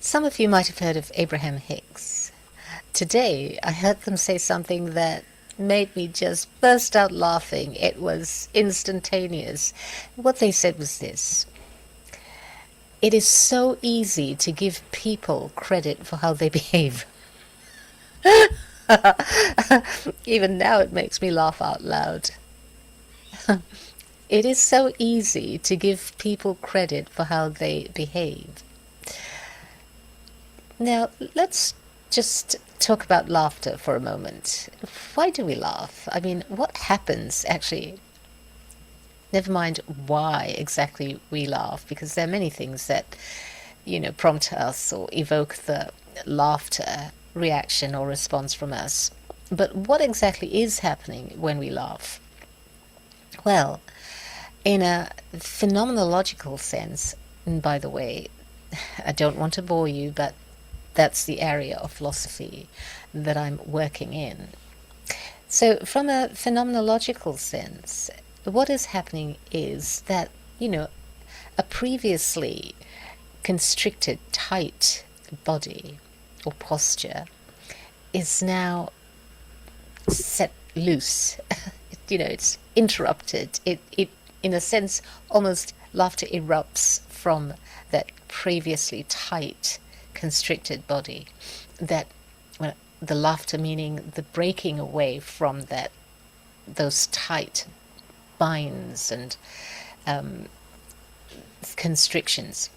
Some of you might have heard of Abraham Hicks. Today, I heard them say something that made me just burst out laughing. It was instantaneous. What they said was this: it is so easy to give people credit for how they behave. Even now, it makes me laugh out loud. It is so easy to give people credit for how they behave. Now, let's just talk about laughter for a moment. Why do we laugh? I mean, what happens actually? Never mind why exactly we laugh, because there are many things that, prompt us or evoke the laughter reaction or response from us. But what exactly is happening when we laugh? Well, in a phenomenological sense, and by the way, I don't want to bore you, but that's the area of philosophy that I'm working in. So, from a phenomenological sense, what is happening is that, a previously constricted, tight body or posture is now set loose. It's interrupted. It, in a sense, almost laughter erupts from that previously tight, constricted body. That, well, the laughter meaning the breaking away from those tight binds and constrictions.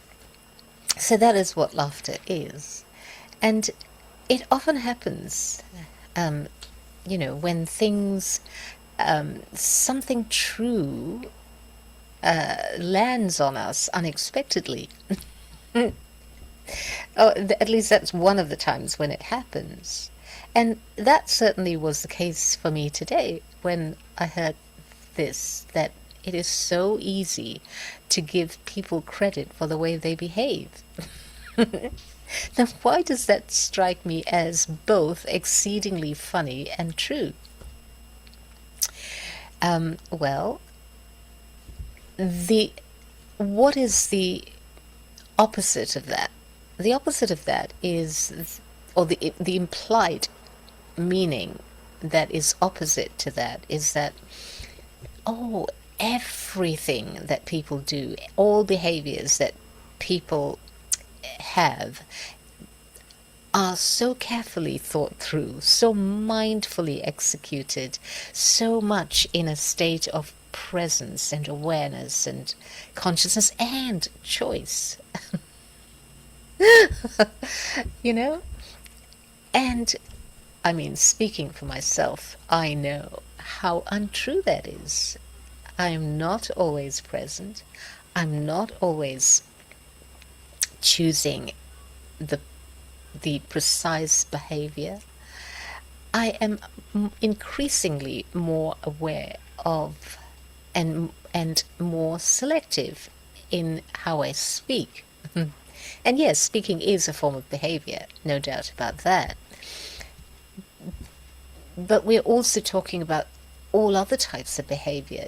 So that is what laughter is. And it often happens, when things, something true lands on us unexpectedly. At least that's one of the times when it happens. And that certainly was the case for me today when I heard this, that it is so easy to give people credit for the way they behave. Now, why does that strike me as both exceedingly funny and true? Well, what is the opposite of that? The opposite of that is, or the implied meaning that is opposite to that is that, everything that people do, all behaviors that people have, are so carefully thought through, so mindfully executed, so much in a state of presence and awareness and consciousness and choice. And I mean, speaking for myself, I know how untrue that is. I am not always present. I'm not always choosing the precise behavior. I am increasingly more aware of and more selective in how I speak. And yes, speaking is a form of behavior, no doubt about that. But we're also talking about all other types of behavior,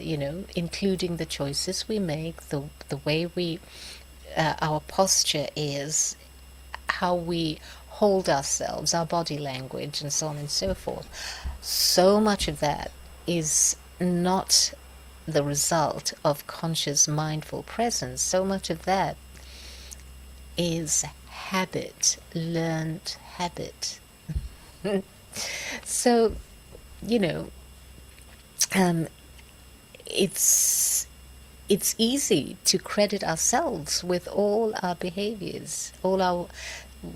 including the choices we make, the way our posture is, how we hold ourselves, our body language, and so on and so forth. So much of that is not the result of conscious, mindful presence. So much of that is habit, learned habit. So, it's easy to credit ourselves with all our behaviors, all our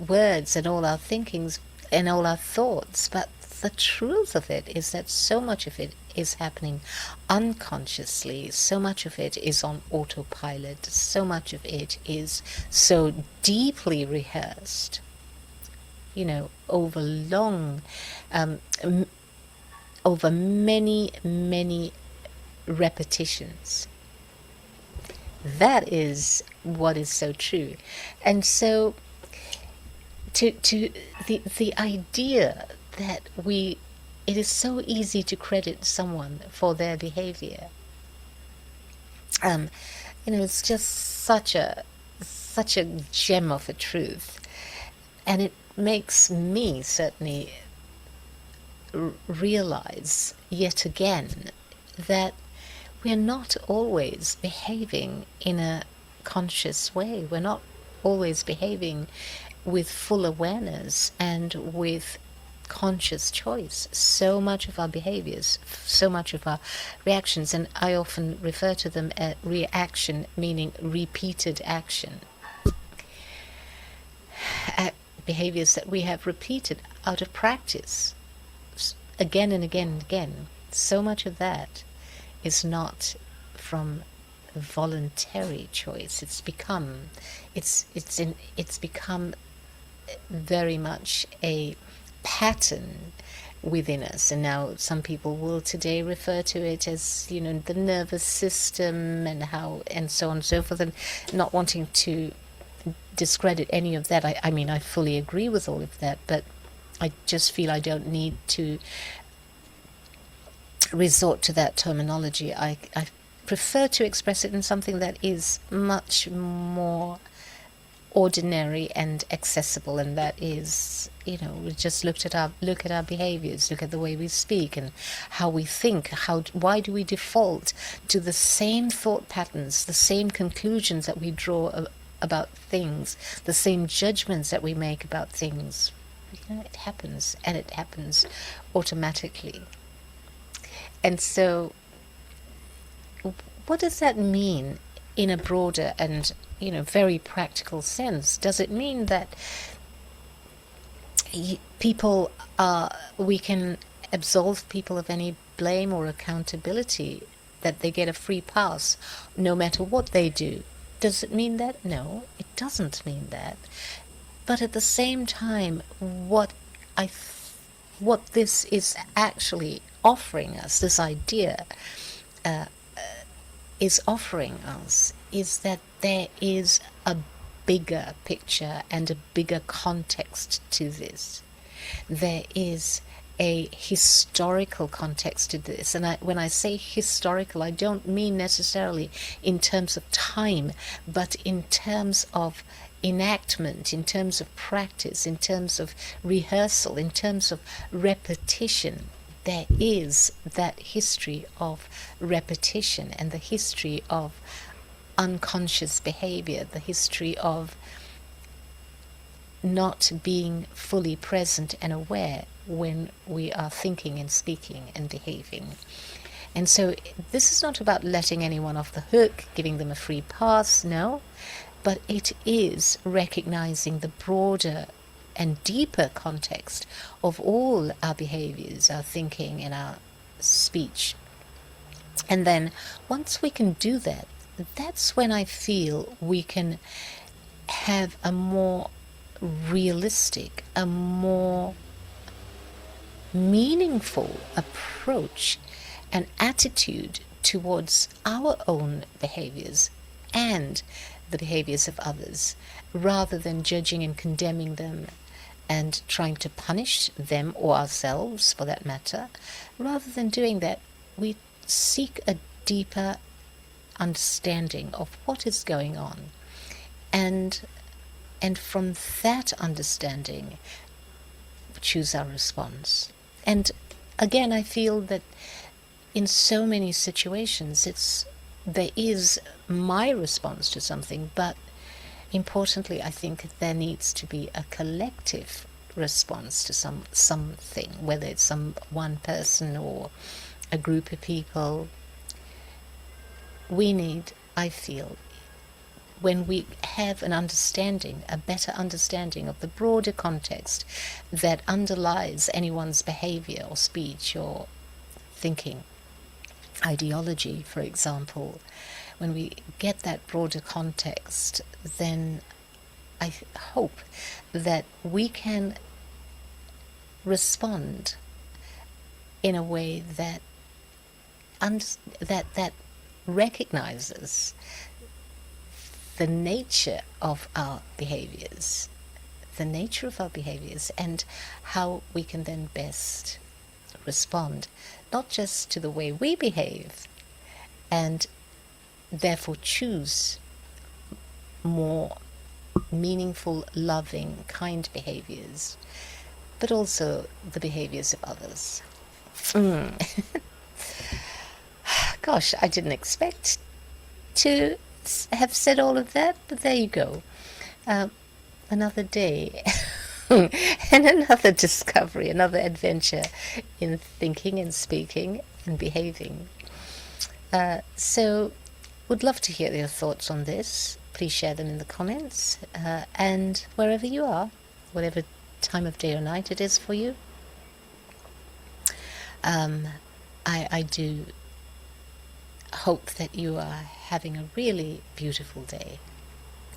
words and all our thinkings and all our thoughts, but the truth of it is that so much of it is happening unconsciously, so much of it is on autopilot, so much of it is so deeply rehearsed, over over many, many repetitions. That is what is so true. And so to the idea that it is so easy to credit someone for their behavior, it's just such a gem of a truth. And it makes me certainly realize yet again that we're not always behaving in a conscious way. We're not always behaving with full awareness and with conscious choice. So much of our behaviors, so much of our reactions, and I often refer to them as reaction, meaning repeated action. Behaviors that we have repeated out of practice again and again and again. So much of that is not from voluntary choice. It's become very much a pattern within us. And now some people will today refer to it as, the nervous system and how, and so on and so forth, and not wanting to discredit any of that. I mean, I fully agree with all of that, but I just feel I don't need to resort to that terminology. I prefer to express it in something that is much more ordinary and accessible, and that is, we just look at our behaviors, look at the way we speak and how we think. Why do we default to the same thought patterns, the same conclusions that we draw about things, the same judgments that we make about things? It happens, and it happens automatically. And so what does that mean in a broader and very practical sense? Does it mean that we can absolve people of any blame or accountability, that they get a free pass no matter what they do? Does it mean that? No, it doesn't mean that. But at the same time, what this is actually offering us, this idea is offering us, is that there is a bigger picture and a bigger context to this. There is a historical context to this. And when I say historical, I don't mean necessarily in terms of time, but in terms of enactment, in terms of practice, in terms of rehearsal, in terms of repetition. There is that history of repetition and the history of unconscious behavior, the history of not being fully present and aware when we are thinking and speaking and behaving. And so this is not about letting anyone off the hook, giving them a free pass, no, but it is recognizing the broader and deeper context of all our behaviors, our thinking and our speech. And then once we can do that, that's when I feel we can have a more realistic, a more meaningful approach and attitude towards our own behaviors and the behaviors of others, rather than judging and condemning them and trying to punish them or ourselves for that matter. Rather than doing that, we seek a deeper understanding of what is going on, and from that understanding choose our response. And again, I feel that in so many situations there is my response to something, but importantly, I think there needs to be a collective response to something, whether it's one person or a group of people. We need, I feel, when we have an understanding, a better understanding of the broader context that underlies anyone's behavior or speech or thinking, ideology, for example, when we get that broader context, then I hope that we can respond in a way that that recognizes the nature of our behaviors, and how we can then best respond, not just to the way we behave, and therefore choose more meaningful, loving, kind behaviors, but also the behaviors of others. Gosh, I didn't expect to have said all of that, but there you go. Another day and another discovery, another adventure in thinking and speaking and behaving. So, would love to hear your thoughts on this. Please share them in the comments, and wherever you are, whatever time of day or night it is for you. I do hope that you are having a really beautiful day.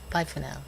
Bye for now.